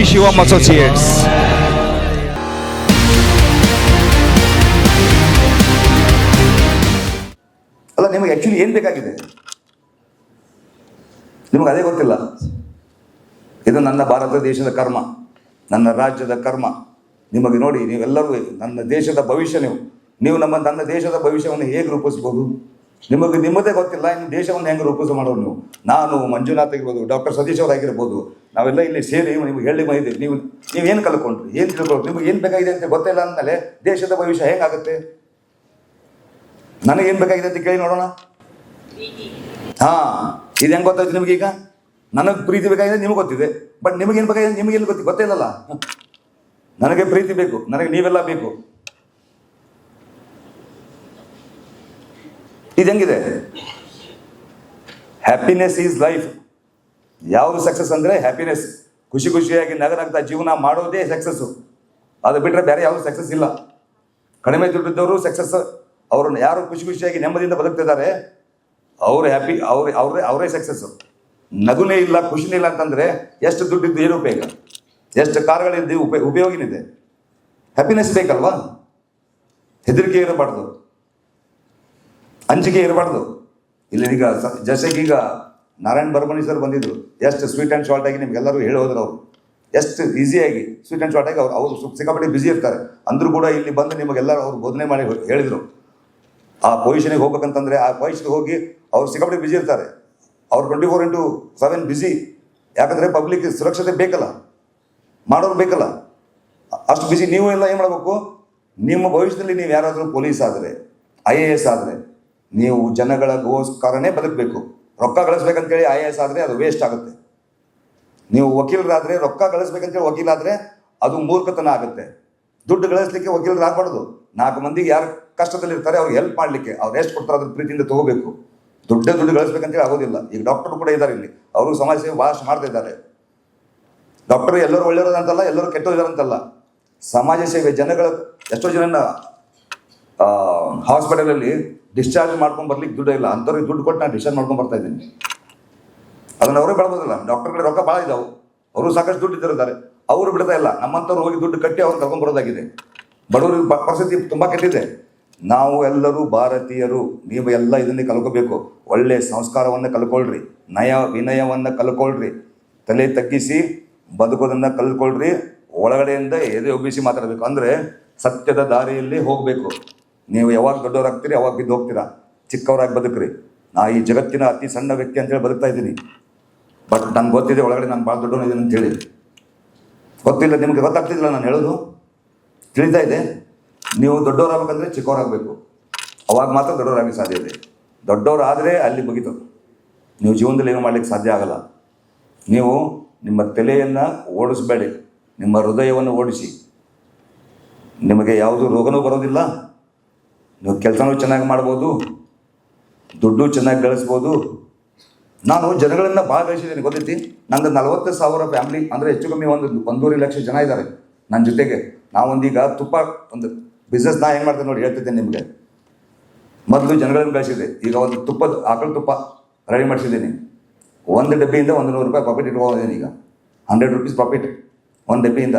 Shivam associates. ಅಲ್ಲ, ನಿಮಗೆ actually ಏನು ಬೇಕಾಗಿದೆ? ನಿಮಗೆ ಅದೇ ಗೊತ್ತಿಲ್ಲ. ಇದು ನನ್ನ ಭಾರತ ದೇಶದ ಕರ್ಮ, ನನ್ನ ರಾಜ್ಯದ ಕರ್ಮ. ನಿಮಗೆ ನೋಡಿ, ನೀವೆಲ್ಲರೂ ನನ್ನ ದೇಶದ ಭವಿಷ್ಯ. ನೀವು ನನ್ನ ದೇಶದ ಭವಿಷ್ಯವನ್ನು ಹೇಗೆ ರೂಪಿಸ್ಬೋದು? ನಿಮ್ಮದೇ ಗೊತ್ತಿಲ್ಲ, ಇನ್ನು ದೇಶವನ್ನು ಹೆಂಗೆ ರೂಪಿಸ ಮಾಡೋರು ನೀವು. ನಾನು, ಮಂಜುನಾಥ್ ಆಗಿರ್ಬೋದು, ಡಾಕ್ಟರ್ ಸತೀಶ್ ಅವರಾಗಿರ್ಬೋದು, ನಾವೆಲ್ಲ ಇಲ್ಲಿ ಸೇರಿ ನಿಮ್ಗೆ ಹೇಳಿ ಮೈದೆ. ನೀವೇನು ಕಲ್ಕೊಂಡ್ರಿ, ಏನು ತಿಳ್ಕೊಂಡ್ರಿ, ನಿಮ್ಗೆ ಏನು ಬೇಕಾಗಿದೆ ಅಂತ ಗೊತ್ತಿಲ್ಲ ಅಂದಮೇಲೆ ದೇಶದ ಭವಿಷ್ಯ ಹೆಂಗಾಗುತ್ತೆ? ನನಗೇನು ಬೇಕಾಗಿದೆ ಅಂತ ಕೇಳಿ ನೋಡೋಣ. ಇದು ಹೆಂಗೆ ಗೊತ್ತಾಯ್ತು ನಿಮಗೀಗ? ನನಗೆ ಪ್ರೀತಿ ಬೇಕಾಗಿದೆ, ನಿಮಗೆ ಗೊತ್ತಿದೆ. ಬಟ್ ನಿಮಗೇನು ಬೇಕಾಗಿದೆ, ನಿಮಗೇನು ಗೊತ್ತಿಲ್ಲಲ್ಲ. ನನಗೆ ಪ್ರೀತಿ ಬೇಕು, ನನಗೆ ನೀವೆಲ್ಲ ಬೇಕು. ಇದು ಹೆಂಗಿದೆ? Happiness is life. ಯಾವುದು ಸಕ್ಸಸ್ ಅಂದರೆ ಹ್ಯಾಪಿನೆಸ್. ಖುಷಿಯಾಗಿ ನಗನಗ್ತಾ ಜೀವನ ಮಾಡೋದೇ ಸಕ್ಸಸ್ಸು. ಅದು ಬಿಟ್ಟರೆ ಬೇರೆ ಯಾವುದು ಸಕ್ಸಸ್ ಇಲ್ಲ. ಕಡಿಮೆ ದುಡ್ಡಿದ್ದವರು ಸಕ್ಸಸ್. ಅವ್ರನ್ನ ಯಾರು ಖುಷಿಯಾಗಿ ನೆಮ್ಮದಿಯಿಂದ ಬದುಕ್ತಿದ್ದಾರೆ ಅವರು ಹ್ಯಾಪಿ, ಅವರೇ ಸಕ್ಸಸ್ಸು. ನಗುನೇ ಇಲ್ಲ, ಖುಷಿನೇ ಇಲ್ಲ ಅಂತಂದರೆ ಎಷ್ಟು ದುಡ್ಡಿದ್ದು ಏನು ಉಪಯೋಗ? ಎಷ್ಟು ಕಾರ್ಗಳಿದ್ದು ಉಪಯೋಗನಿದೆ? ಹ್ಯಾಪಿನೆಸ್ ಬೇಕಲ್ವಾ? ಹೆದರಿಕೆ ಇರಬಾರ್ದು, ಅಂಜಿಕೆ ಇರಬಾರ್ದು. ಇಲ್ಲಿ ಈಗ ಜೊತೆಗೀಗ ನಾರಾಯಣ್ ಬರ್ಮನಿ ಸರ್ ಬಂದಿದ್ರು. ಎಷ್ಟು ಸ್ವೀಟ್ ಆ್ಯಂಡ್ ಶಾರ್ಟ್ ಆಗಿ ನಿಮ್ಗೆಲ್ಲರೂ ಹೇಳಿ ಹೋದ್ರು. ಅವರು ಎಷ್ಟು ಈಸಿಯಾಗಿ ಸ್ವೀಟ್ ಆ್ಯಂಡ್ ಶಾರ್ಟ್ ಆಗಿ ಅವರು ಸಿಕ್ಕಾಪಟ್ಟೆ ಬ್ಯುಸಿ ಇರ್ತಾರೆ. ಅಂದರೂ ಕೂಡ ಇಲ್ಲಿ ಬಂದು ನಿಮಗೆಲ್ಲರೂ ಅವ್ರು ಬೋಧನೆ ಮಾಡಿ ಹೇಳಿದರು. ಆ ಪೊಸಿಷನಿಗೆ ಹೋಗ್ಬೇಕಂತಂದರೆ ಆ ಪೊಸಿಷನ್ಗೆ ಹೋಗಿ ಅವ್ರು ಸಿಕ್ಕಾಪಟ್ಟೆ ಬ್ಯುಸಿ ಇರ್ತಾರೆ. ಅವ್ರು 24/7 ಬ್ಯುಸಿ. ಯಾಕಂದರೆ ಪಬ್ಲಿಕ್ ಸುರಕ್ಷತೆ ಬೇಕಲ್ಲ, ಮಾಡೋರು ಬೇಕಲ್ಲ, ಅಷ್ಟು ಬ್ಯುಸಿ. ನೀವು ಎಲ್ಲ ಏನು ಮಾಡಬೇಕು? ನಿಮ್ಮ ಭವಿಷ್ಯದಲ್ಲಿ ನೀವು ಯಾರಾದರೂ ಪೊಲೀಸ್ ಆದರೆ, IAS ಆದರೆ, ನೀವು ಜನಗಳಿಗೋಸ್ಕರನೇ ಬದುಕಬೇಕು. ರೊಕ್ಕ ಗಳಿಸ್ಬೇಕಂತೇಳಿ IAS ಆದರೆ ಅದು ವೇಸ್ಟ್ ಆಗುತ್ತೆ. ನೀವು ವಕೀಲರಾದರೆ, ರೊಕ್ಕ ಗಳಿಸ್ಬೇಕಂತೇಳಿ ವಕೀಲಾದರೆ ಅದು ಮೂರ್ಖತನ ಆಗುತ್ತೆ. ದುಡ್ಡು ಗಳಿಸ್ಲಿಕ್ಕೆ ವಕೀಲರಾಗಬಾರ್ದು. 4 ಮಂದಿಗೆ ಯಾರು ಕಷ್ಟದಲ್ಲಿರ್ತಾರೆ ಅವ್ರಿಗೆ ಹೆಲ್ಪ್ ಮಾಡಲಿಕ್ಕೆ ಅವ್ರು ಎಷ್ಟು ಕೊಡ್ತಾರೆ ಅದ್ರ ಪ್ರೀತಿಯಿಂದ ತೊಗೋಬೇಕು. ದುಡ್ಡು ಗಳಿಸ್ಬೇಕಂತೇಳಿ ಆಗೋದಿಲ್ಲ. ಈಗ ಡಾಕ್ಟರ್ ಕೂಡ ಇದ್ದಾರೆ ಇಲ್ಲಿ, ಅವರು ಸಮಾಜ ಸೇವೆ ಭಾಳಷ್ಟು ಮಾಡ್ತಾ ಇದ್ದಾರೆ. ಡಾಕ್ಟರ್ ಎಲ್ಲರೂ ಒಳ್ಳೆಯವ್ರಂತಲ್ಲ, ಎಲ್ಲರೂ ಕೆಟ್ಟೋಗಿದಾರಂತಲ್ಲ. ಸಮಾಜ ಸೇವೆ ಜನಗಳ ಎಷ್ಟೋ ಜನ ಹಾಸ್ಪಿಟಲಲ್ಲಿ ಡಿಸ್ಚಾರ್ಜ್ ಮಾಡ್ಕೊಂಡು ಬರ್ಲಿಕ್ಕೆ ದುಡ್ಡು ಇಲ್ಲ. ಅಂಥವ್ರಿಗೆ ದುಡ್ಡು ಕೊಟ್ಟು ನಾನು ಡಿಸ್ಚಾರ್ಜ್ ಮಾಡ್ಕೊಂಡು ಬರ್ತಾ ಇದ್ದೀನಿ. ಅದನ್ನು ಅವರೇ ಬೆಳಬೋದಿಲ್ಲ. ಡಾಕ್ಟರ್ಗಳಿಗೆ ರೊಕ್ಕ ಭಾಳ ಇದ್ದಾವೆ, ಅವರು ಸಾಕಷ್ಟು ದುಡ್ಡು ಇದ್ದಿರ್ತಾರೆ, ಅವರು ಬಿಡ್ತಾ ಇಲ್ಲ. ನಮ್ಮಂಥವ್ರು ಹೋಗಿ ದುಡ್ಡು ಕಟ್ಟಿ ಅವ್ರು ತಗೊಂಡ್ಬರೋದಾಗಿದೆ. ಬಡವರಿಗೆ ಪರಿಸ್ಥಿತಿ ತುಂಬ ಕೆಟ್ಟಿದೆ. ನಾವು ಎಲ್ಲರೂ ಭಾರತೀಯರು. ನೀವು ಎಲ್ಲ ಇದನ್ನೇ ಕಲ್ಕೋಬೇಕು. ಒಳ್ಳೆಯ ಸಂಸ್ಕಾರವನ್ನು ಕಲ್ಕೊಳ್ರಿ, ನಯ ವಿನಯವನ್ನು ಕಲ್ಕೊಳ್ರಿ, ತಲೆ ತಗ್ಗಿಸಿ ಬದುಕೋದನ್ನು ಕಲ್ಕೊಳ್ರಿ. ಒಳಗಡೆಯಿಂದ ಎದೆ ಒಬ್ಬಿಸಿ ಮಾತಾಡಬೇಕು. ಅಂದರೆ ಸತ್ಯದ ದಾರಿಯಲ್ಲಿ ಹೋಗಬೇಕು. ನೀವು ಯಾವಾಗ ದೊಡ್ಡವರಾಗ್ತೀರಿ ಅವಾಗ ಬಿದ್ದು ಹೋಗ್ತೀರಾ. ಚಿಕ್ಕವರಾಗಿ ಬದುಕ್ರಿ. ನಾ ಈ ಜಗತ್ತಿನ ಅತಿ ಸಣ್ಣ ವ್ಯಕ್ತಿ ಅಂತೇಳಿ ಬದುಕ್ತಾ ಇದ್ದೀನಿ. ಬಟ್ ನನಗೆ ಗೊತ್ತಿದೆ ಒಳಗಡೆ ನಾನು ಭಾಳ ದೊಡ್ಡವನಿದ್ದೀನಿ ಅಂತೇಳಿ. ಗೊತ್ತಿಲ್ಲ, ನಿಮಗೆ ಗೊತ್ತಾಗ್ತಿದ್ದಿಲ್ಲ ನಾನು ಹೇಳೋದು. ತಿಳಿತಾ ಇದೆ. ನೀವು ದೊಡ್ಡವರಾಗಬೇಕಂದ್ರೆ ಚಿಕ್ಕವರಾಗಬೇಕು. ಅವಾಗ ಮಾತ್ರ ದೊಡ್ಡವರಾಗಲಿಕ್ಕೆ ಸಾಧ್ಯ ಇದೆ. ದೊಡ್ಡವರಾದರೆ ಅಲ್ಲಿ ಮುಗಿತು. ನೀವು ಜೀವನದಲ್ಲಿ ಏನೂ ಮಾಡಲಿಕ್ಕೆ ಸಾಧ್ಯ ಆಗಲ್ಲ. ನೀವು ನಿಮ್ಮ ತಲೆಯನ್ನು ಓಡಿಸಬೇಡಿ, ನಿಮ್ಮ ಹೃದಯವನ್ನು ಓಡಿಸಿ. ನಿಮಗೆ ಯಾವುದು ರೋಗನೂ ಬರೋದಿಲ್ಲ. ನೀವು ಕೆಲಸನೂ ಚೆನ್ನಾಗಿ ಮಾಡ್ಬೋದು, ದುಡ್ಡು ಚೆನ್ನಾಗಿ ಗಳಿಸ್ಬೋದು. ನಾನು ಜನಗಳನ್ನು ಭಾಳ ಗಳಿಸಿದ್ದೀನಿ, ಗೊತ್ತೈತಿ. ನಂದು 40,000 ಫ್ಯಾಮ್ಲಿ, ಅಂದರೆ ಹೆಚ್ಚು ಕಮ್ಮಿ 1.5 ಲಕ್ಷ ಜನ ಇದ್ದಾರೆ ನನ್ನ ಜೊತೆಗೆ. ನಾವೊಂದೀಗ ಒಂದು ಬಿಸ್ನೆಸ್ ಹೆಂಗೆ ಮಾಡ್ತೇನೆ ನೋಡಿ ಹೇಳ್ತಿದ್ದೇನೆ ನಿಮಗೆ. ಮೊದಲು ಜನಗಳನ್ನು ಗಳಿಸಿದೆ. ಈಗ ಒಂದು ಆಕಳ ತುಪ್ಪ ರೆಡಿ ಮಾಡಿಸಿದ್ದೀನಿ. 1 ಡಬ್ಬಿಯಿಂದ 100 ರೂಪಾಯಿ ಪ್ರಾಫಿಟ್ ಇಟ್ಕೊಂಡಿದ್ದೀನಿ. ಈಗ 100 ರೂಪೀಸ್ ಪ್ರಾಫಿಟ್ 1 ಡಬ್ಬಿಯಿಂದ.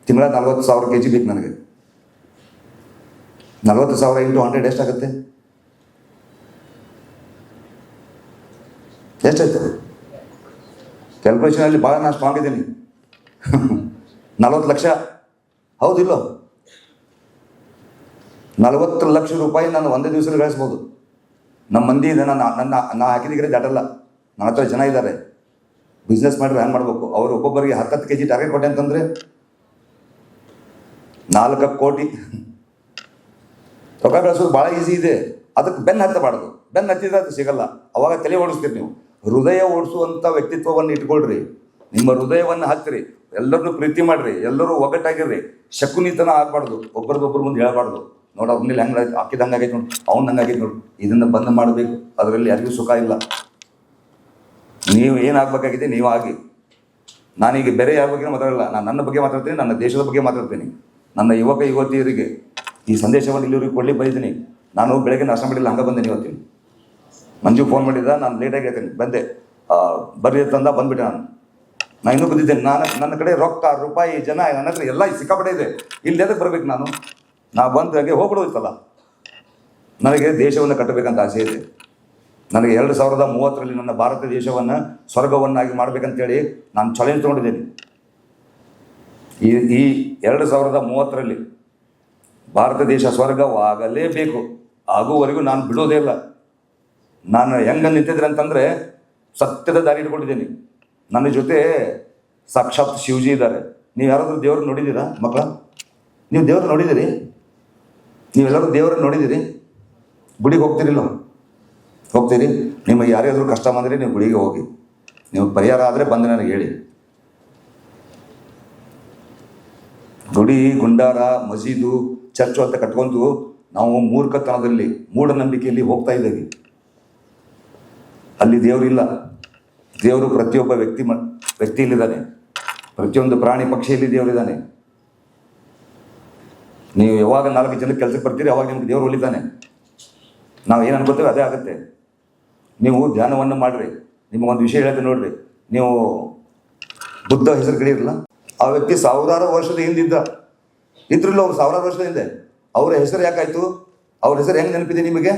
ತಿಂಗಳ 40,000 kg ಬೇಕು ನನಗೆ. 40,000 × 100 ಎಷ್ಟಾಗುತ್ತೆ? ಎಷ್ಟಾಯ್ತು? ಕ್ಯಾಲ್ಕುಲೇಷನಲ್ಲಿ ಭಾಳ ನಾನು ಸ್ಟ್ರಾಂಗ್ ಇದ್ದೀನಿ. 40 ಲಕ್ಷ, ಹೌದಿಲ್ಲೋ? 40 ಲಕ್ಷ ರೂಪಾಯಿ ನಾನು ಒಂದೇ ದಿವಸದಲ್ಲಿ ಗಳಿಸ್ಬೋದು. ನಮ್ಮ ಮಂದಿ ಇದೆ, ನಾ ಹಾಕಿದಿದ್ರೆ ದಾಟಲ್ಲ. ನನ್ನ ಹತ್ರ ಜನ ಇದ್ದಾರೆ, ಬಿಸ್ನೆಸ್ ಮಾಡಿದ್ರೆ ಹ್ಯಾಂಗೆ ಮಾಡಬೇಕು. ಅವರು ಒಬ್ಬೊಬ್ಬರಿಗೆ 10 kg ಟಾರ್ಗೆಟ್ ಕೊಟ್ಟೆ ಅಂತಂದರೆ 4 ಕೋಟಿ ರೊಕ್ಕ ಗಳಿಸೋದು ಭಾಳ ಈಸಿ ಇದೆ. ಅದಕ್ಕೆ ಬೆನ್ನು ಹತ್ತಬಾರ್ದು. ಬೆನ್ನು ಹತ್ತಿದ್ರೆ ಅದು ಸಿಗಲ್ಲ. ಅವಾಗ ತಲೆ ಓಡಿಸ್ತೀರಿ ನೀವು. ಹೃದಯ ಓಡಿಸುವಂಥ ವ್ಯಕ್ತಿತ್ವವನ್ನು ಇಟ್ಕೊಳ್ರಿ. ನಿಮ್ಮ ಹೃದಯವನ್ನು ಹತ್ತಿರಿ. ಎಲ್ಲರನ್ನೂ ಪ್ರೀತಿ ಮಾಡಿರಿ, ಎಲ್ಲರೂ ಒಗ್ಗಟ್ಟಾಗಿರ್ರಿ. ಶಕುನಿತನ ಆಗಬಾರ್ದು, ಒಬ್ಬರದೊಬ್ಬರು ಮುಂದೆ ಹೇಳಬಾರ್ದು. ನೋಡಿ ಅವ್ರ ಮೇಲೆ ಹೆಂಗೆ ಹಾಕಿದ ಹಂಗಾಗೈತೆ ನೋಡಿ, ಅವ್ನು ಹಂಗಾಗೈತೆ ನೋಡಿ. ಇದನ್ನು ಬಂದ್ ಮಾಡಬೇಕು. ಅದರಲ್ಲಿ ಯಾರಿಗೂ ಸುಖ ಇಲ್ಲ. ನೀವು ಏನಾಗಬೇಕಾಗಿದೆ ನೀವು ಆಗಿ. ನಾನೀಗ ಬೇರೆ ಯಾರ ಬಗ್ಗೆ ಮಾತಾಡಲ್ಲ. ನಾನು ನನ್ನ ಬಗ್ಗೆ ಮಾತಾಡ್ತೀನಿ, ನನ್ನ ದೇಶದ ಬಗ್ಗೆ ಮಾತಾಡ್ತೀನಿ. ನನ್ನ ಯುವಕ ಯುವತಿಯರಿಗೆ ಈ ಸಂದೇಶವನ್ನು ಇಲ್ಲಿವರೆಗೆ ಕೊಡ್ಲಿಕ್ಕೆ ಬಂದಿದ್ದೀನಿ. ನಾನು ಬೆಳಗ್ಗೆ ನಾಷ್ಟ ಮಾಡಿಲ್ಲ, ಹಂಗೆ ಬಂದೆ. ಇವತ್ತಿನ ಮಂಜು ಫೋನ್ ಮಾಡಿದ್ದ, ನಾನು ಲೇಟಾಗಿ ಹೇಳ್ತೀನಿ ಬಂದೆ. ಬರ್ರಿ ತಂದ ಬಂದುಬಿಟ್ಟೆ ನಾನು. ನಾನು ಇನ್ನೂ ಬಂದಿದ್ದೇನೆ. ನನ್ನ ಕಡೆ ರೊಕ್ಕ ರೂಪಾಯಿ ಜನ ನನ್ನ ಹತ್ರ ಎಲ್ಲ ಸಿಕ್ಕಾಪಟ್ಟೆ ಇದೆ. ಇಲ್ಲಿ ಎದಕ್ಕೆ ಬರ್ಬೇಕು ನಾ ಬಂದು ಹಾಗೆ ಹೋಗ್ಬಿಡೋಯ್ತಲ್ಲ. ನನಗೆ ದೇಶವನ್ನು ಕಟ್ಟಬೇಕಂತ ಆಸೆ ಇದೆ. ನನಗೆ 2030ರಲ್ಲಿ ನನ್ನ ಭಾರತ ದೇಶವನ್ನು ಸ್ವರ್ಗವನ್ನಾಗಿ ಮಾಡಬೇಕಂತೇಳಿ ನಾನು ಚಾಲೆಂಜ್ ತೊಗೊಂಡಿದ್ದೀನಿ. ಈ 2030ರಲ್ಲಿ ಭಾರತ ದೇಶ ಸ್ವರ್ಗವಾಗಲೇಬೇಕು. ಆಗುವವರೆಗೂ ನಾನು ಬಿಡೋದೇ ಇಲ್ಲ. ನಾನು ಹೆಂಗೆ ನಿಂತಿದ್ರೆ ಅಂತಂದರೆ ಸತ್ಯದ ದಾರಿ ಇಟ್ಕೊಂಡಿದ್ದೀನಿ. ನನ್ನ ಜೊತೆ ಸಾಕ್ಷಾತ್ ಶಿವಜಿ ಇದ್ದಾರೆ. ನೀವು ಯಾರಾದರೂ ದೇವ್ರನ್ನ ನೋಡಿದ್ದೀರಾ ಮಕ್ಕಳ? ನೀವು ದೇವ್ರು ನೋಡಿದ್ದೀರಿ? ನೀವೆಲ್ಲರೂ ದೇವ್ರನ್ನ ನೋಡಿದ್ದೀರಿ? ಗುಡಿಗೆ ಹೋಗ್ತೀರಿಲ್ಲ? ಹೋಗ್ತೀರಿ? ನಿಮಗೆ ಯಾರ್ಯಾದರೂ ಕಷ್ಟ ಬಂದರೆ ನೀವು ಗುಡಿಗೆ ಹೋಗಿ, ನಿಮಗೆ ಪರಿಹಾರ ಆದರೆ ಬಂದು ನನಗೆ ಹೇಳಿ. ಗುಡಿ, ಗುಂಡಾರ, ಮಸೀದು, ಚರ್ಚು ಅಂತ ಕಟ್ಕೊಂಡು ನಾವು ಮೂರ್ಖತನದಲ್ಲಿ, ಮೂಢನಂಬಿಕೆಯಲ್ಲಿ ಹೋಗ್ತಾ ಇದ್ದೇವೆ. ಅಲ್ಲಿ ದೇವರಿಲ್ಲ. ದೇವರು ಪ್ರತಿಯೊಬ್ಬ ವ್ಯಕ್ತಿಯಲ್ಲಿದ್ದಾನೆ. ಪ್ರತಿಯೊಂದು ಪ್ರಾಣಿ ಪಕ್ಷಿಯಲ್ಲಿ ದೇವರಿದ್ದಾನೆ. ನೀವು ಯಾವಾಗ 4 ಜನಕ್ಕೆ ಕೆಲಸಕ್ಕೆ ಬರ್ತೀರಿ ಅವಾಗ ನಿಮ್ಗೆ ದೇವರು ಒಲಿತಾನೆ. ನಾವು ಏನು ಅನ್ಕೋತೇವೆ ಅದೇ ಆಗುತ್ತೆ. ನೀವು ಧ್ಯಾನವನ್ನು ಮಾಡಿರಿ. ನಿಮಗೊಂದು ವಿಷಯ ಹೇಳ್ತೀನಿ ನೋಡ್ರಿ. ನೀವು ಬುದ್ಧ ಹೆಸರು ಕೇಳಿರಲ್ಲ? ಆ ವ್ಯಕ್ತಿ ಸಾವಿರಾರು ವರ್ಷದ ಹಿಂದಿದ್ದ. ಇದ್ರಲ್ಲ ಅವ್ರು ಸಾವಿರಾರು ವರ್ಷದ ಹಿಂದೆ. ಅವರ ಹೆಸರು ಯಾಕಾಯ್ತು? ಅವ್ರ ಹೆಸರು ಹೆಂಗೆ ನೆನಪಿದೆ ನಿಮಗೆ?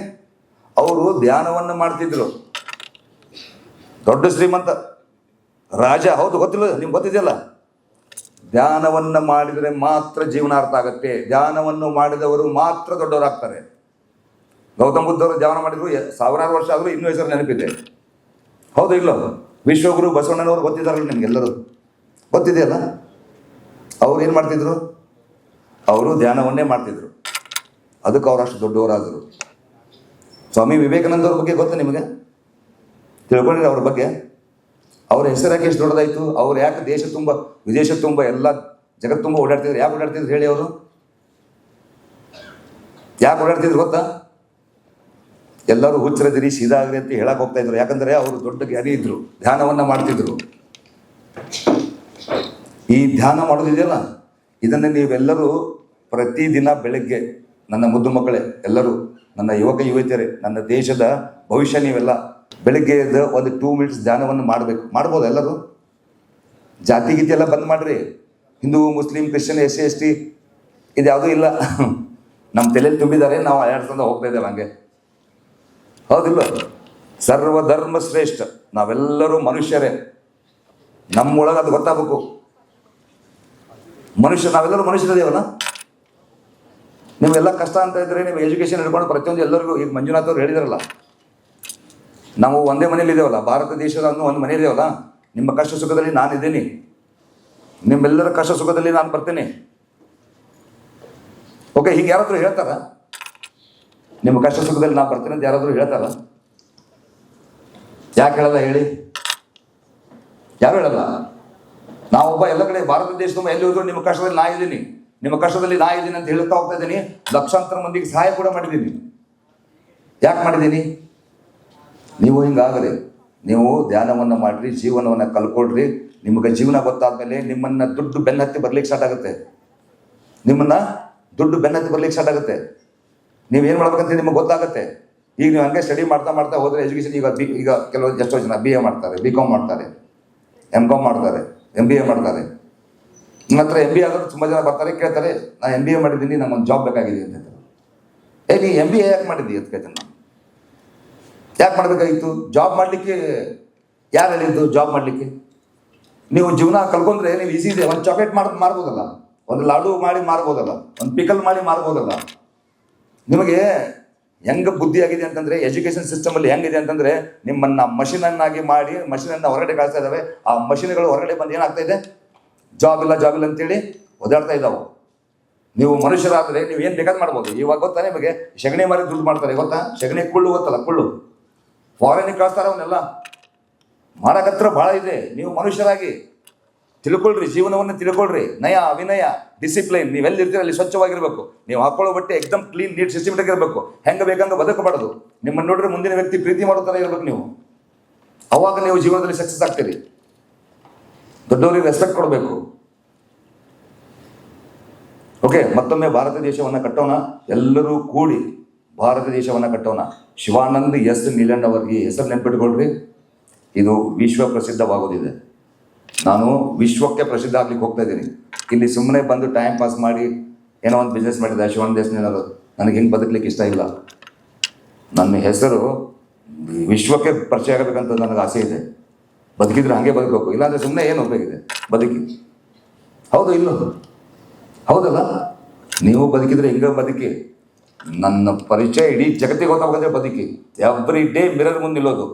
ಅವರು ಧ್ಯಾನವನ್ನು ಮಾಡ್ತಿದ್ರು. ದೊಡ್ಡ ಶ್ರೀಮಂತ ರಾಜ. ಹೌದು, ಗೊತ್ತಿಲ್ಲ ನಿಮ್ಗೆ? ಗೊತ್ತಿದೆಯಲ್ಲ. ಧ್ಯಾನವನ್ನು ಮಾಡಿದರೆ ಮಾತ್ರ ಜೀವನ ಅರ್ಥ ಆಗುತ್ತೆ. ಧ್ಯಾನವನ್ನು ಮಾಡಿದವರು ಮಾತ್ರ ದೊಡ್ಡವರಾಗ್ತಾರೆ. ಗೌತಮ ಬುದ್ಧವರು ಧ್ಯಾನ ಮಾಡಿದ್ರು, ಸಾವಿರಾರು ವರ್ಷ ಆದರೂ ಇನ್ನೂ ಹೆಸರು ನೆನಪಿದೆ. ಹೌದು ಇಲ್ಲೋ? ವಿಶ್ವಗುರು ಬಸವಣ್ಣನವರು ಗೊತ್ತಿದ್ದಾರಲ್ಲ ನಿಮಗೆಲ್ಲರೂ? ಗೊತ್ತಿದೆಯಲ್ಲ? ಅವ್ರು ಏನು ಮಾಡ್ತಿದ್ರು? ಅವರು ಧ್ಯಾನವನ್ನೇ ಮಾಡ್ತಿದ್ರು. ಅದಕ್ಕೆ ಅವರು ಅಷ್ಟು ದೊಡ್ಡವರಾದರು. ಸ್ವಾಮಿ ವಿವೇಕಾನಂದವ್ರ ಬಗ್ಗೆ ಗೊತ್ತಾ ನಿಮಗೆ? ತಿಳ್ಕೊಂಡಿರಿ ಅವ್ರ ಬಗ್ಗೆ? ಅವ್ರ ಹೆಸರು ಯಾಕೆ ಎಷ್ಟು ದೊಡ್ಡದಾಯಿತು? ಅವ್ರು ಯಾಕೆ ದೇಶ ತುಂಬ, ವಿದೇಶ ತುಂಬ, ಎಲ್ಲ ಜಗತ್ತು ತುಂಬ ಓಡಾಡ್ತಿದ್ರು? ಯಾಕೆ ಓಡಾಡ್ತಿದ್ರು ಹೇಳಿ? ಅವರು ಯಾಕೆ ಓಡಾಡ್ತಿದ್ರು ಗೊತ್ತಾ? ಎಲ್ಲರೂ ಹುಚ್ಚರದಿರಿ, ಸೀದಾಗ್ರಿ ಅಂತ ಹೇಳಕ್ಕೆ ಹೋಗ್ತಾ ಇದ್ರು. ಯಾಕಂದರೆ ಅವರು ದೊಡ್ಡ ಜ್ಞಾನಿ ಇದ್ರು, ಧ್ಯಾನವನ್ನು ಮಾಡ್ತಿದ್ರು. ಈ ಧ್ಯಾನ ಮಾಡೋದಿದೆಯಲ್ಲ, ಇದನ್ನು ನೀವೆಲ್ಲರೂ ಪ್ರತಿದಿನ ಬೆಳಗ್ಗೆ, ನನ್ನ ಮುದ್ದು ಮಕ್ಕಳೇ ಎಲ್ಲರೂ, ನನ್ನ ಯುವಕ ಯುವತಿಯರೇ, ನನ್ನ ದೇಶದ ಭವಿಷ್ಯ ನೀವೆಲ್ಲ ಬೆಳಗ್ಗೆ ಎದ್ದು ಒಂದು 2 ಮಿನಿಟ್ಸ್ ಧ್ಯಾನವನ್ನು ಮಾಡಬೇಕು. ಮಾಡ್ಬೋದು ಎಲ್ಲರೂ? ಜಾತಿ ಗೀತಿ ಎಲ್ಲ ಬಂದ್ ಮಾಡಿರಿ. Hindu, Muslim, Christian, SC ST ಇದು ಯಾವುದೂ ಇಲ್ಲ. ನಮ್ಮ ತಲೆಯಲ್ಲಿ ತುಂಬಿದ್ದಾರೆ. ನಾವು ಅಡ್ಸಂದ ಹೋಗ್ತಾ ಇದ್ದೇವೆ ಹಂಗೆ. ಹೌದಿಲ್ಲ? ಸರ್ವಧರ್ಮ ಶ್ರೇಷ್ಠ. ನಾವೆಲ್ಲರೂ ಮನುಷ್ಯರೇ. ನಮ್ಮೊಳಗೆ ಅದು ಗೊತ್ತಾಗಬೇಕು. ನಾವೆಲ್ಲರೂ ಮನುಷ್ಯರಿದೇವಲ್ಲ. ನೀವೆಲ್ಲ ಕಷ್ಟ ಅಂತ ಇದ್ರೆ ನೀವು ಎಜುಕೇಷನ್ ಹಿಡ್ಕೊಂಡು ಪ್ರತಿಯೊಂದು ಎಲ್ಲರಿಗೂ, ಈಗ ಮಂಜುನಾಥ್ ಅವ್ರು ಹೇಳಿದಾರಲ್ಲ, ನಾವು ಒಂದೇ ಮನೇಲಿ ಇದ್ದೇವಲ್ಲ, ಭಾರತ ದೇಶದ ಒಂದು ಮನೇಲಿ ಇದೇವಲ್ಲ. ನಿಮ್ಮ ಕಷ್ಟ ಸುಖದಲ್ಲಿ ನಾನಿದ್ದೀನಿ, ನಿಮ್ಮೆಲ್ಲರ ಕಷ್ಟ ಸುಖದಲ್ಲಿ ನಾನು ಬರ್ತೇನೆ. ಓಕೆ, ಹೀಗೆ ಯಾರಾದರೂ ಹೇಳ್ತಾರ? ನಿಮ್ಮ ಕಷ್ಟ ಸುಖದಲ್ಲಿ ನಾನು ಬರ್ತೇನೆ ಅಂತ ಯಾರಾದರೂ ಹೇಳ್ತಾರ? ಯಾಕೆ ಹೇಳಲ್ಲ ಹೇಳಿ? ಯಾರು ಹೇಳಲ್ಲ? ನಾವೊಬ್ಬ ಎಲ್ಲ ಕಡೆ ಭಾರತ ದೇಶದ ಎಲ್ಲಿ ಹೋದ್ರು ನಿಮ್ಮ ಕಷ್ಟದಲ್ಲಿ ನಾ ಇದ್ದೀನಿ, ನಿಮ್ಮ ಕಷ್ಟದಲ್ಲಿ ನಾ ಇದ್ದೀನಿ ಅಂತ ಹೇಳ್ತಾ ಹೋಗ್ತಾ ಇದ್ದೀನಿ. ಲಕ್ಷಾಂತರ ಮಂದಿಗೆ ಸಹಾಯ ಕೂಡ ಮಾಡಿದ್ದೀನಿ. ಯಾಕೆ ಮಾಡಿದ್ದೀನಿ? ನೀವು ಹಿಂಗಾಗಲಿ. ನೀವು ಧ್ಯಾನವನ್ನು ಮಾಡಿರಿ, ಜೀವನವನ್ನು ಕಲ್ಕೊಳ್ರಿ. ನಿಮಗೆ ಜೀವನ ಗೊತ್ತಾದ್ಮೇಲೆ ನಿಮ್ಮನ್ನು ದುಡ್ಡು ಬೆನ್ನತ್ತಿ ಬರ್ಲಿಕ್ಕೆ ಸ್ಟಾರ್ಟ್ ಆಗುತ್ತೆ. ನೀವೇನು ಮಾಡ್ಬೇಕಂತ ನಿಮಗೆ ಗೊತ್ತಾಗುತ್ತೆ. ಈಗ ನೀವು ಹಂಗೆ ಸ್ಟಡಿ ಮಾಡ್ತಾ ಹೋದರೆ ಎಜುಕೇಷನ್, ಈಗ ಕೆಲವು ಎಷ್ಟೋ ಜನ BA ಮಾಡ್ತಾರೆ, BCom ಮಾಡ್ತಾರೆ, MCom ಮಾಡ್ತಾರೆ, MBA ಮಾಡ್ತಾರೆ. ನನ್ನ ಹತ್ರ MBA ಆದರೂ ತುಂಬ ಜನ ಬರ್ತಾರೆ, ಕೇಳ್ತಾರೆ, ನಾನು MBA ಮಾಡಿದ್ದೀನಿ, ನಂಗೊಂದು ಜಾಬ್ ಬೇಕಾಗಿದೆ ಅಂತ ಹೇಳ್ತಾರೆ. ನೀ MBA ಯಾಕೆ ಮಾಡಿದ್ದಿ ಅಂತ ಕೇಳ್ತೇನೆ ನಾನು. ಯಾಕೆ ಮಾಡಬೇಕಾಗಿತ್ತು? ಜಾಬ್ ಮಾಡಲಿಕ್ಕೆ ಯಾರು ಹೇಳಿದ್ದು? ಜಾಬ್ ಮಾಡಲಿಕ್ಕೆ ನೀವು ಜೀವನ ಕಲ್ಕೊಂಡ್ರೆ ನೀವು ಈಸಿ ಇದೆ. ಒಂದು ಚಾಕ್ಲೇಟ್ ಮಾರ್ಬೋದಲ್ಲ, ಒಂದು ಲಾಡು ಮಾಡಿ ಮಾರ್ಬೋದಲ್ಲ, ಒಂದು ಪಿಕಲ್ ಮಾಡಿ ಮಾರ್ಬೋದಲ್ಲ. ನಿಮಗೆ ಹೆಂಗೆ ಬುದ್ಧಿ ಆಗಿದೆ ಅಂತಂದರೆ, ಎಜುಕೇಷನ್ ಸಿಸ್ಟಮಲ್ಲಿ ಹೆಂಗಿದೆ ಅಂತಂದರೆ, ನಿಮ್ಮನ್ನು ಮಷಿನನ್ನಾಗಿ ಮಾಡಿ ಮಷಿನನ್ನು ಹೊರಗಡೆ ಕಳಿಸ್ತಾ ಇದ್ದಾವೆ. ಆ ಮಷಿನ್ಗಳು ಹೊರಗಡೆ ಬಂದು ಏನಾಗ್ತಾ ಇದೆ? ಜಾಬ್ ಇಲ್ಲ ಅಂತೇಳಿ ಓದಾಡ್ತಾ ಇದ್ದಾವೆ. ನೀವು ಮನುಷ್ಯರಾದರೆ ನೀವು ಏನು ಬೇಕಾದ್ ಮಾಡ್ಬೋದು. ಇವಾಗ ಗೊತ್ತಾ ನಿಮಗೆ? ಸಗಣಿ ಮಾರಿ ದುಡ್ಡು ಮಾಡ್ತಾರೆ ಗೊತ್ತಾ? ಸಗಣಿ ಕುಳ್ಳು ಗೊತ್ತಲ್ಲ? ಕುಳ್ಳು ಫಾರಿನಿಗೆ ಕಳಿಸ್ತಾರೆ. ಅವನ್ನೆಲ್ಲ ಮಾಡಕತ್ರ ಭಾಳ ಇದೆ. ನೀವು ಮನುಷ್ಯರಾಗಿ ತಿಳ್ಕೊಳ್ರಿ, ಜೀವನವನ್ನು ತಿಳ್ಕೊಳ್ರಿ. ನಯ, ವಿನಯ, ಡಿಸಿಪ್ಲೈನ್. ನೀವೆಲ್ಲಿರ್ತೀರ ಅಲ್ಲಿ ಸ್ವಚ್ಛವಾಗಿರ್ಬೇಕು. ನೀವು ಹಾಕೊಳ್ಳೋ ಬಟ್ಟೆ ಎಕ್ದಮ್ ಕ್ಲೀನ್, ನೀಟ್, ಸಿಸ್ಟಮೆಟಿಕ್ ಇರಬೇಕು. ಹೆಂಗೆ ಬೇಕಂಗೆ ಬದುಕಬಾರ್ದು. ನಿಮ್ಮನ್ನು ನೋಡ್ರೆ ಮುಂದಿನ ವ್ಯಕ್ತಿ ಪ್ರೀತಿ ಮಾಡೋ ಥರ ಇರ್ಬೇಕು ನೀವು. ಅವಾಗ ನೀವು ಜೀವನದಲ್ಲಿ ಸಕ್ಸಸ್ ಆಗ್ತೀರಿ. ದೊಡ್ಡವರಿಗೆ ರೆಸ್ಪೆಕ್ಟ್ ಕೊಡಬೇಕು. ಓಕೆ, ಮತ್ತೊಮ್ಮೆ ಭಾರತ ದೇಶವನ್ನು ಕಟ್ಟೋಣ. ಎಲ್ಲರೂ ಕೂಡಿ ಭಾರತ ದೇಶವನ್ನು ಕಟ್ಟೋಣ. ಶಿವಾನಂದ್ S. ನೀಲಣ್ಣ ಅವರಿಗೆ ಹೆಸರು ನೆನ್ಪಿಟ್ಕೊಳ್ರಿ. ಇದು ವಿಶ್ವ ಪ್ರಸಿದ್ಧವಾಗೋದಿದೆ. ನಾನು ವಿಶ್ವಕ್ಕೆ ಪ್ರಸಿದ್ಧ ಆಗ್ಲಿಕ್ಕೆ ಹೋಗ್ತಾ ಇದ್ದೀನಿ. ಇಲ್ಲಿ ಸುಮ್ಮನೆ ಬಂದು ಟೈಮ್ ಪಾಸ್ ಮಾಡಿ ಏನೋ ಒಂದು ಬಿಸ್ನೆಸ್ ಮಾಡಿದ ಶಿವಣ್ಣ ದೇಶನೇನಾದ್ರು ನನಗೆ ಹಿಂಗೆ ಬದುಕಲಿಕ್ಕೆ ಇಷ್ಟ ಇಲ್ಲ. ನನ್ನ ಹೆಸರು ವಿಶ್ವಕ್ಕೆ ಪರಿಚಯ ಆಗಬೇಕಂತ ನನಗೆ ಆಸೆ ಇದೆ. ಬದುಕಿದ್ರೆ ಹಾಗೆ ಬದುಕಬೇಕು, ಇಲ್ಲಾಂದರೆ ಸುಮ್ಮನೆ ಏನು ಉಪಯೋಗಿದೆ ಬದುಕಿ? ಹೌದು ಇಲ್ಲೋ? ಹೌದಲ್ಲ? ನೀವು ಬದುಕಿದ್ರೆ ಹಿಂಗೆ ಬದುಕಿ. ನನ್ನ ಪರಿಚಯ ಇಡೀ ಜಗತ್ತಿಗೆ ಗೊತ್ತಾಗಂದ್ರೆ ಬದುಕಿ. ಎವ್ರಿ ಡೇ ಮಿರರ್ ಮುಂದೆ ನಿಲ್ಲೋದು.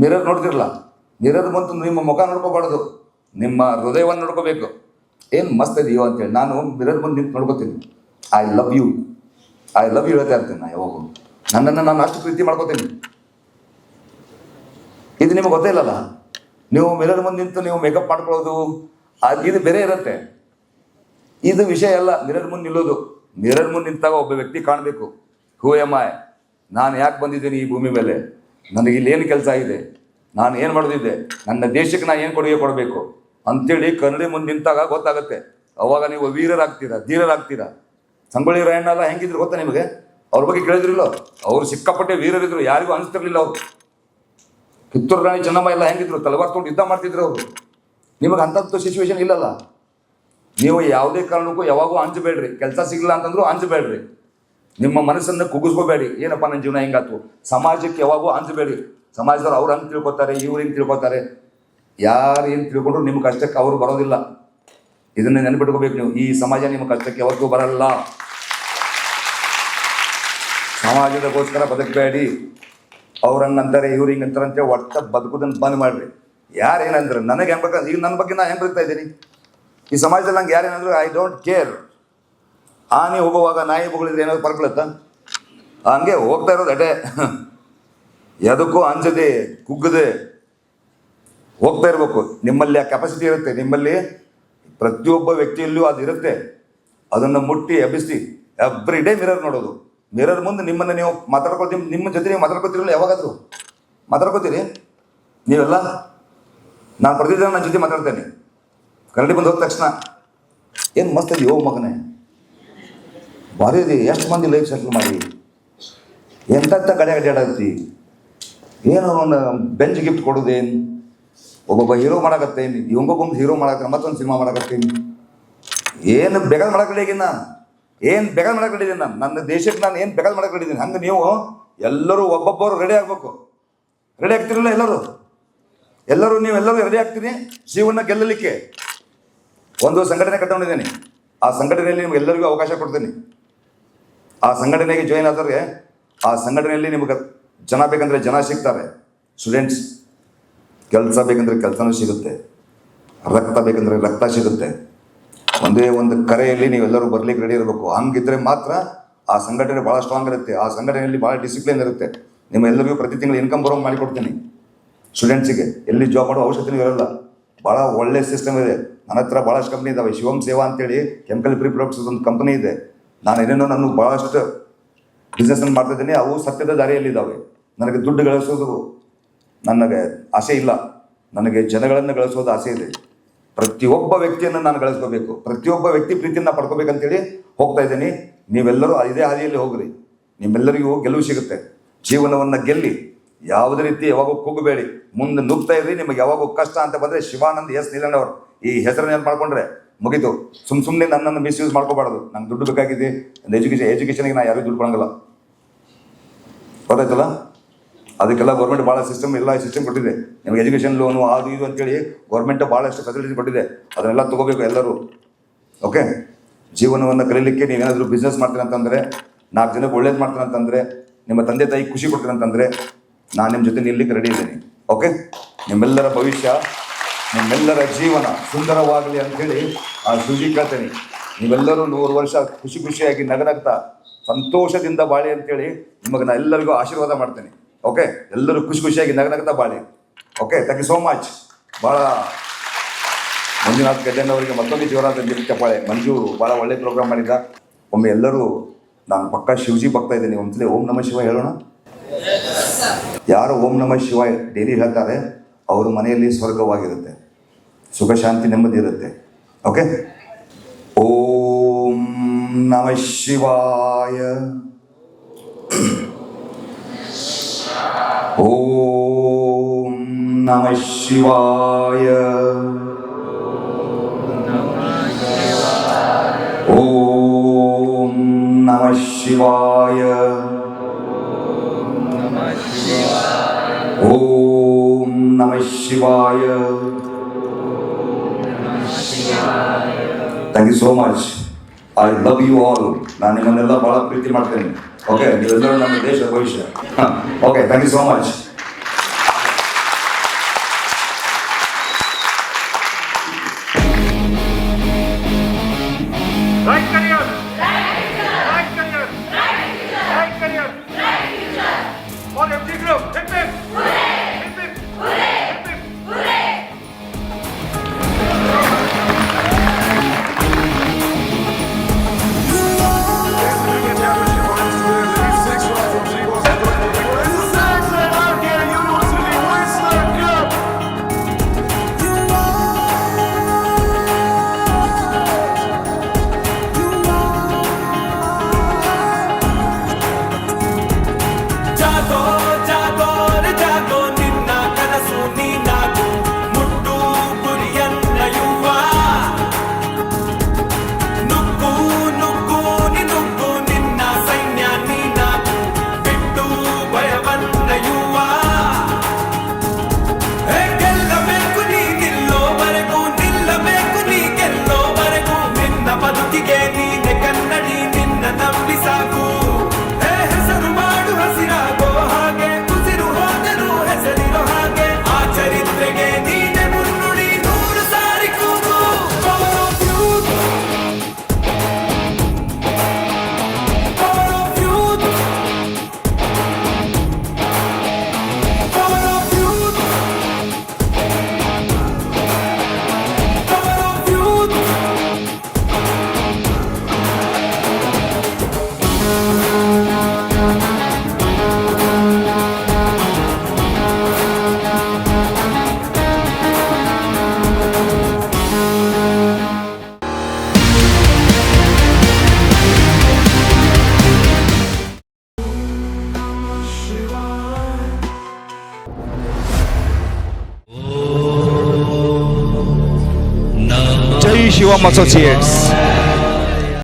ಮಿರರ್ ನೋಡ್ತಿರಲ್ಲ, ಮಿರರ್ ಮುಂದೆ ನಿಮ್ಮ ಮುಖ ನೋಡ್ಕೋಬಾರ್ದು, ನಿಮ್ಮ ಹೃದಯವನ್ನು ನೋಡ್ಕೋಬೇಕು. ಏನು ಮಸ್ತ್ ಇದೆಯೋ ಅಂತೇಳಿ ನಾನು ಮಿರರ್ ಮುಂದೆ ನಿಂತು ನೋಡ್ಕೋತೀನಿ. ಐ ಲವ್ ಯು ಹೇಳ್ತಾ ಇರ್ತೀನಿ ನಾನು ಯಾವಾಗೂ. ನನ್ನನ್ನು ನಾನು ಅಷ್ಟು ಪ್ರೀತಿ ಮಾಡ್ಕೋತೀನಿ. ಇದು ನಿಮಗೆ ಗೊತ್ತೇ ಇಲ್ಲಲ್ಲ. ನೀವು ಮಿರರ್ ಮುಂದೆ ನಿಂತು ನೀವು ಮೇಕಪ್ ಮಾಡ್ಕೊಳ್ಳೋದು ಇದು ಬೇರೆ ಇರುತ್ತೆ. ಇದು ವಿಷಯ ಅಲ್ಲ ಮಿರರ್ ಮುಂದೆ ನಿಲ್ಲೋದು. ಮಿರರ್ ಮುಂದೆ ನಿಂತಾಗ ಒಬ್ಬ ವ್ಯಕ್ತಿ ಕಾಣಬೇಕು. ಹೂ ಎಮ್ ಐ, ನಾನು ಯಾಕೆ ಬಂದಿದ್ದೀನಿ ಈ ಭೂಮಿ ಮೇಲೆ, ನನಗೆ ಇಲ್ಲಿ ಏನು ಕೆಲಸ ಇದೆ, ನಾನು ಏನು ಮಾಡೋದಿದ್ದೆ, ನನ್ನ ದೇಶಕ್ಕೆ ನಾನು ಏನು ಕೊಡುಗೆ ಕೊಡಬೇಕು ಅಂಥೇಳಿ ಕನ್ನಡಿ ಮುಂದೆ ನಿಂತಾಗ ಗೊತ್ತಾಗುತ್ತೆ. ಅವಾಗ ನೀವು ವೀರರಾಗ್ತೀರಾ, ಧೀರರಾಗ್ತೀರಾ. ಸಂಗೊಳ್ಳಿ ರಾಯಣ್ಣ ಎಲ್ಲ ಹೆಂಗಿದ್ರು ಗೊತ್ತಾ ನಿಮಗೆ? ಅವ್ರ ಬಗ್ಗೆ ಕೇಳಿದ್ರಿಲ್ಲ? ಅವರು ಸಿಕ್ಕಾಪಟ್ಟೆ ವೀರರಿದ್ರು, ಯಾರಿಗೂ ಅನಿಸ್ತಿರ್ಲಿಲ್ಲ ಅವರು. ಕಿತ್ತೂರು ರಾಣಿ ಚೆನ್ನಮ್ಮ ಎಲ್ಲ ಹೆಂಗಿದ್ರು, ತಲವಾರ್ ತೊಗೊಂಡು ಯುದ್ಧ ಮಾಡ್ತಿದ್ರು ಅವರು. ನಿಮಗೆ ಅಂಥದ್ದು ಸಿಚುವೇಶನ್ ಇಲ್ಲಲ್ಲ. ನೀವು ಯಾವುದೇ ಕಾರಣಕ್ಕೂ ಯಾವಾಗೂ ಅಂಜಬೇಡ್ರಿ. ಕೆಲಸ ಸಿಗಲ್ಲ ಅಂತಂದ್ರೂ ಅಂಜಬೇಡ್ರಿ. ನಿಮ್ಮ ಮನಸ್ಸನ್ನು ಕುಗ್ಗಿಸ್ಕೋಬೇಡಿ. ಏನಪ್ಪ ನನ್ನ ಜೀವನ ಹೆಂಗಾತು. ಸಮಾಜಕ್ಕೆ ಯಾವಾಗೂ ಅಂಜಬೇಡಿ. ಸಮಾಜದವ್ರು ಅವ್ರು ಹಂಗೆ ತಿಳ್ಕೊತಾರೆ, ಇವ್ರು ಹಿಂಗೆ ತಿಳ್ಕೊತಾರೆ. ಯಾರು ಏನು ತಿಳ್ಕೊಂಡ್ರು ನಿಮ್ಮ ಕಷ್ಟಕ್ಕೆ ಅವರು ಬರೋದಿಲ್ಲ. ಇದನ್ನ ನೆನಪಿಟ್ಕೋಬೇಕು ನೀವು. ಈ ಸಮಾಜ ನಿಮ್ಮ ಕಷ್ಟಕ್ಕೆ ಯಾವತ್ತೂ ಬರಲ್ಲ. ಸಮಾಜದಗೋಸ್ಕರ ಬದುಕಬೇಡಿ. ಅವ್ರು ಹಂಗಂತಾರೆ, ಇವ್ರು ಹಿಂಗಂತಾರೆ ಅಂತೇಳಿ ಒಟ್ಟ ಬದುಕೋದನ್ನು ಬಂದ್ ಮಾಡ್ರಿ. ಯಾರು ಏನಂದ್ರೆ ನನಗೆ ಹೆಂಗೆ ಬೇಕಾದ್ರೆ ಈಗ ನನ್ನ ಬಗ್ಗೆ ನಾನು ಹೆಂಗೆ ಬದುಕ್ತಾ ಇದ್ದೀನಿ. ಈ ಸಮಾಜದಲ್ಲಿ ನಂಗೆ ಯಾರೇನಂದ್ರು ಐ ಡೋಂಟ್ ಕೇರ್. ಆನೆ ಹೋಗುವಾಗ ನಾಯಿ ಬಗಳಿದ್ರೆ ಏನಾದ್ರು ಪರ್ಕೊಳತ್ತ? ಹಂಗೆ ಹೋಗ್ತಾ ಇರೋದು ಅಟೆ. ಎದಕ್ಕೂ ಅಂಜದೆ ಕುಗ್ಗದೆ ಹೋಗ್ತಾ ಇರಬೇಕು. ನಿಮ್ಮಲ್ಲಿ ಆ ಕೆಪಾಸಿಟಿ ಇರುತ್ತೆ. ನಿಮ್ಮಲ್ಲಿ ಪ್ರತಿಯೊಬ್ಬ ವ್ಯಕ್ತಿಯಲ್ಲೂ ಅದು ಇರುತ್ತೆ. ಅದನ್ನು ಮುಟ್ಟಿ ಎಬ್ಬಿಸಿ ಎವ್ರಿ ಡೇ ಮಿರರ್ ನೋಡೋದು. ಮಿರರ್ ಮುಂದೆ ನಿಮ್ಮನ್ನು ನೀವು ಮಾತಾಡ್ಕೊಳ್ತೀವಿ. ನಿಮ್ಮ ಜೊತೆ ನೀವು ಮಾತಾಡ್ಕೊತೀರಲ್ಲ, ಯಾವಾಗಾದರೂ ಮಾತಾಡ್ಕೋತೀರಿ ನೀವೆಲ್ಲ? ನಾನು ಪ್ರತಿದಿನ ನನ್ನ ಜೊತೆ ಮಾತಾಡ್ತೇನೆ. ಕನ್ನಡಿ ಬಂದು ಹೋದ ತಕ್ಷಣ ಏನು ಮಸ್ತ್ ಇದೆಯೋ ಮಗನೇ, ಭಾರಿ ಇದೆ, ಎಷ್ಟು ಮಂದಿ ಲೈಫ್ ಸೆಟ್ಲ್ ಮಾಡಿ ಎಂಥ ಕಡೆ ಅಡ್ಡಾಡತ್ತಿ, ಏನು ಒಂದು ಬೆಂಚ್ ಗಿಫ್ಟ್ ಕೊಡೋದೇನು, ಒಬ್ಬೊಬ್ಬ ಹೀರೋ ಮಾಡಕತ್ತೇನು, ಇವಂಗೊಬ್ಬ ಹೀರೋ ಮಾಡಕ್ಕೆ ಮತ್ತೊಂದು ಸಿನಿಮಾ ಮಾಡಕತ್ತೇನು, ಏನು ಬೇಕಾದ ಮಾಡಕ್ಕೆ ನಾನು ಏನು ಬೇಕಾದ ಮಾಡಕ್ಕೆ ನಾನು ನನ್ನ ದೇಶಕ್ಕೆ ನಾನು ಏನು ಬೇಕಾದ ಮಾಡಕ್ಕೆ ರೆಡಿದ್ದೀನಿ. ಹಂಗೆ ನೀವು ಎಲ್ಲರೂ ಒಬ್ಬೊಬ್ಬರು ರೆಡಿ ಆಗಬೇಕು. ರೆಡಿ ಆಗ್ತಿರಲ್ಲ ಎಲ್ಲರೂ ನೀವೆಲ್ಲರೂ ರೆಡಿ ಆಗ್ತೀನಿ ಜೀವನ ಗೆಲ್ಲಲಿಕ್ಕೆ. ಒಂದು ಸಂಘಟನೆ ಕಟ್ಕೊಂಡಿದ್ದೀನಿ. ಆ ಸಂಘಟನೆಯಲ್ಲಿ ನಿಮ್ಗೆ ಎಲ್ಲರಿಗೂ ಅವಕಾಶ ಕೊಡ್ತೀನಿ. ಆ ಸಂಘಟನೆಗೆ ಜಾಯಿನ್ ಆದವ್ರಿಗೆ ಆ ಸಂಘಟನೆಯಲ್ಲಿ ನಿಮಗೆ ಜನ ಬೇಕಂದ್ರೆ ಜನ ಸಿಗ್ತಾರೆ. ಸ್ಟೂಡೆಂಟ್ಸ್, ಕೆಲಸ ಬೇಕಂದ್ರೆ ಕೆಲಸನೂ ಸಿಗುತ್ತೆ, ರಕ್ತ ಬೇಕಂದ್ರೆ ರಕ್ತ ಸಿಗುತ್ತೆ. ಒಂದೇ ಒಂದು ಕರೆಯಲ್ಲಿ ನೀವೆಲ್ಲರೂ ಬರ್ಲಿಕ್ಕೆ ರೆಡಿ ಇರಬೇಕು. ಹಂಗಿದ್ರೆ ಮಾತ್ರ ಆ ಸಂಘಟನೆ ಭಾಳ ಸ್ಟ್ರಾಂಗ್ ಇರುತ್ತೆ. ಆ ಸಂಘಟನೆಯಲ್ಲಿ ಭಾಳ ಡಿಸಿಪ್ಲಿನ್ ಇರುತ್ತೆ. ನಿಮ್ಮ ಎಲ್ಲರಿಗೂ ಪ್ರತಿ ತಿಂಗಳು ಇನ್ಕಮ್ ಬರೋ ಮಾಡಿಕೊಡ್ತೀನಿ. ಸ್ಟೂಡೆಂಟ್ಸಿಗೆ ಎಲ್ಲಿ ಜಾಬ್ ಮಾಡೋ ಅವಶ್ಯಕತೆ ಇರಲ್ಲ. ಭಾಳ ಒಳ್ಳೆ ಸಿಸ್ಟಮ್ ಇದೆ. ನನ್ನ ಹತ್ರ ಭಾಳಷ್ಟು ಕಂಪ್ನಿ ಇದ್ದಾವೆ. ಶಿವಮ್ ಸೇವಾ ಅಂತೇಳಿ ಕೆಮಿಕಲ್ ಫ್ರೀ ಪ್ರಾಡಕ್ಟ್ಸ್ ಒಂದು ಕಂಪ್ನಿ ಇದೆ. ನಾನು ಏನೇನೋ ನಾನು ಭಾಳಷ್ಟು ಬಿಸ್ನೆಸ್ಸನ್ನು ಮಾಡ್ತಾಯಿದ್ದೀನಿ. ಅವು ಸತ್ಯದ ದಾರಿಯಲ್ಲಿದ್ದಾವೆ. ನನಗೆ ದುಡ್ಡು ಗಳಿಸೋದು ನನಗೆ ಆಸೆ ಇಲ್ಲ. ನನಗೆ ಜನಗಳನ್ನು ಗಳಿಸೋದು ಆಸೆ ಇದೆ. ಪ್ರತಿಯೊಬ್ಬ ವ್ಯಕ್ತಿಯನ್ನು ನಾನು ಗಳಿಸ್ಕೋಬೇಕು, ಪ್ರತಿಯೊಬ್ಬ ವ್ಯಕ್ತಿ ಪ್ರೀತಿಯನ್ನು ಪಡ್ಕೋಬೇಕಂತೇಳಿ ಹೋಗ್ತಾ ಇದ್ದೀನಿ. ನೀವೆಲ್ಲರೂ ಇದೇ ಹಾದಿಯಲ್ಲಿ ಹೋಗ್ರಿ. ನಿಮ್ಮೆಲ್ಲರಿಗೂ ಗೆಲುವು ಸಿಗುತ್ತೆ. ಜೀವನವನ್ನು ಗೆಲ್ಲಿ. ಯಾವುದೇ ರೀತಿ ಯಾವಾಗೂ ಕುಗ್ಗಬೇಡಿ, ಮುಂದೆ ನುಗ್ತಾ ಇರ್ರಿ. ನಿಮಗೆ ಯಾವಾಗೂ ಕಷ್ಟ ಅಂತ ಬಂದರೆ ಶಿವಾನಂದ್ ಎಸ್ ನೀಲಣ್ಣ ಅವರು ಈ ಹೆಸರನ್ನ ಏನು ಮಾಡ್ಕೊಂಡ್ರೆ ಮುಗೀತು. ಸುಮ್ಮನೆ ನನ್ನನ್ನು ಮಿಸ್ಯೂಸ್ ಮಾಡ್ಕೋಬಾರ್ದು. ನಂಗೆ ದುಡ್ಡು ಬೇಕಾಗಿದೆ, ಒಂದು ಎಜುಕೇಷನ್ಗೆ ನಾನು ಯಾರಿಗೂ ದುಡ್ಡು ಕೊಡಂಗಿಲ್ಲ. ಗೊತ್ತಾಯ್ತಲ್ಲ? ಅದಕ್ಕೆಲ್ಲ ಗೌರ್ಮೆಂಟ್ ಭಾಳ ಎಲ್ಲ ಸಿಸ್ಟಮ್ ಕೊಟ್ಟಿದೆ. ನಿಮಗೆ ಎಜುಕೇಷನ್ ಲೋನು ಅದು ಇದು ಅಂತೇಳಿ ಗೌರ್ಮೆಂಟ್ ಭಾಳಷ್ಟು ಫೆಸಿಲಿಟಿ ಕೊಟ್ಟಿದೆ. ಅದನ್ನೆಲ್ಲ ತೊಗೋಬೇಕು ಎಲ್ಲರೂ. ಓಕೆ, ಜೀವನವನ್ನು ಕಲೀಲಿಕ್ಕೆ ನೀವೇನಾದರೂ ಬಿಸ್ನೆಸ್ ಮಾಡ್ತೀನಿ ಅಂತಂದರೆ, 4 ಜನಕ್ಕೆ ಒಳ್ಳೇದು ಮಾಡ್ತೀನಿ ಅಂತಂದರೆ, ನಿಮ್ಮ ತಂದೆ ತಾಯಿ ಖುಷಿ ಕೊಡ್ತೀನಿ ಅಂತಂದರೆ ನಾನು ನಿಮ್ಮ ಜೊತೆ ನಿಲ್ಲಕ್ಕೆ ರೆಡಿ ಇದ್ದೀನಿ. ಓಕೆ, ನಿಮ್ಮೆಲ್ಲರ ಭವಿಷ್ಯ, ನಿಮ್ಮೆಲ್ಲರ ಜೀವನ ಸುಂದರವಾಗಲಿ ಅಂಥೇಳಿ ಆ ಶುಚಿ ಕೇಳ್ತೇನೆ. ನೀವೆಲ್ಲರೂ 100 ವರ್ಷ ಖುಷಿಯಾಗಿ ನಗನಗ್ತಾ ಸಂತೋಷದಿಂದ ಬಾಳಿ ಅಂತೇಳಿ ನಿಮಗೆ ನಾನು ಎಲ್ಲರಿಗೂ ಆಶೀರ್ವಾದ ಮಾಡ್ತೇನೆ. ಓಕೆ, ಎಲ್ಲರೂ ಖುಷಿಯಾಗಿ ನಗನಗ್ತಾ ಬಾಳಿ. Okay, thank you so much. ಭಾಳ ಮಂಜುನಾಥ್ ಗಡ್ಡೆನವರಿಗೆ ಮತ್ತೊಂದು ಜೋರಾದ ಚಪ್ಪಾಳೆ. ಮಂಜು ಭಾಳ ಒಳ್ಳೆ ಪ್ರೋಗ್ರಾಮ್ ಮಾಡಿದ್ದ. ಒಮ್ಮೆ ಎಲ್ಲರೂ, ನಾನು ಪಕ್ಕ ಶಿವಜಿ ಭಕ್ತ ಇದ್ದೀನಿ, ಒಂದ್ಸಲಿ ಓಂ ನಮಃ ಶಿವಾಯ ಹೇಳೋಣ. ಯಾರು ಓಂ ನಮಃ ಶಿವಾಯ ಡೈಲಿ ಹೇಳ್ತಾರೆ ಅವ್ರ ಮನೆಯಲ್ಲಿ ಸ್ವರ್ಗವಾಗಿರುತ್ತೆ, ಸುಖ ಶಾಂತಿ ನೆಮ್ಮದಿ ಇರುತ್ತೆ. ಓಕೆ, ಓಂ ನಮಃ ಶಿವಾಯ. ಓಂ ನಮಃ ಶಿವಾಯ. ಓಂ ನಮಃ ಶಿವಾಯ. ಓಂ ನಮಃ ಶಿವಾಯ. Thank you so much. I love you all. ನಾನು ನಿಮ್ಮನ್ನೆಲ್ಲ ಬಹಳ ಪ್ರೀತಿ ಮಾಡ್ತೇನೆ. ಓಕೆ, ನೀವೆಲ್ಲರೂ ನಮ್ಮ ದೇಶದ ಭವಿಷ್ಯ. Okay, thank you so much. Right career. Right career. Right career. For MG Group. Hip hip. Hip hip. Hip hip. Jago Jago ರೆ ಜಾಗೋ ನಿನ್ನ ಕನಸು ನೀನಾಗು ಮುಟ್ಟು ಗುರಿಯನ್ನ ಯುವ ನುಗ್ಗು ನುಗ್ಗು ನುಗ್ಗು ನಿನ್ನ ಸೈನ್ಯ ನೀನಾಗು ಬಿಟ್ಟು ಭಯವನ್ನ ಯುವ ಗೆಲ್ಲಬೇಕು ನೀ ನಿಲ್ಲೋವರೆಗೂ ನಿಲ್ಲಬೇಕು ನೀ ಗೆಲ್ಲೋವರೆಗೂ ನಿನ್ನ ಬದುಕಿಗೆ ನೀನೆ ಕನ್ನಡಿ ನಿನ್ನ ನಂಬಿ ಸಾಕು ಹೆಸರು ಮಾಡು ಹಸಿರಾಗೋ ಹಾಗೆ ಕುಸಿರು ಹೋದರು ಹೆಸರಿರೋ ಹಾಗೆ ಆ ಚರಿತ್ರೆಗೆ ನೀನೆ ಮುನ್ನುಡಿ ನೂರು ಸಾರಿ ಕೂಗು Power of youth. Power of youth. Power of youth. Power of youth. Jai Shivam Associates.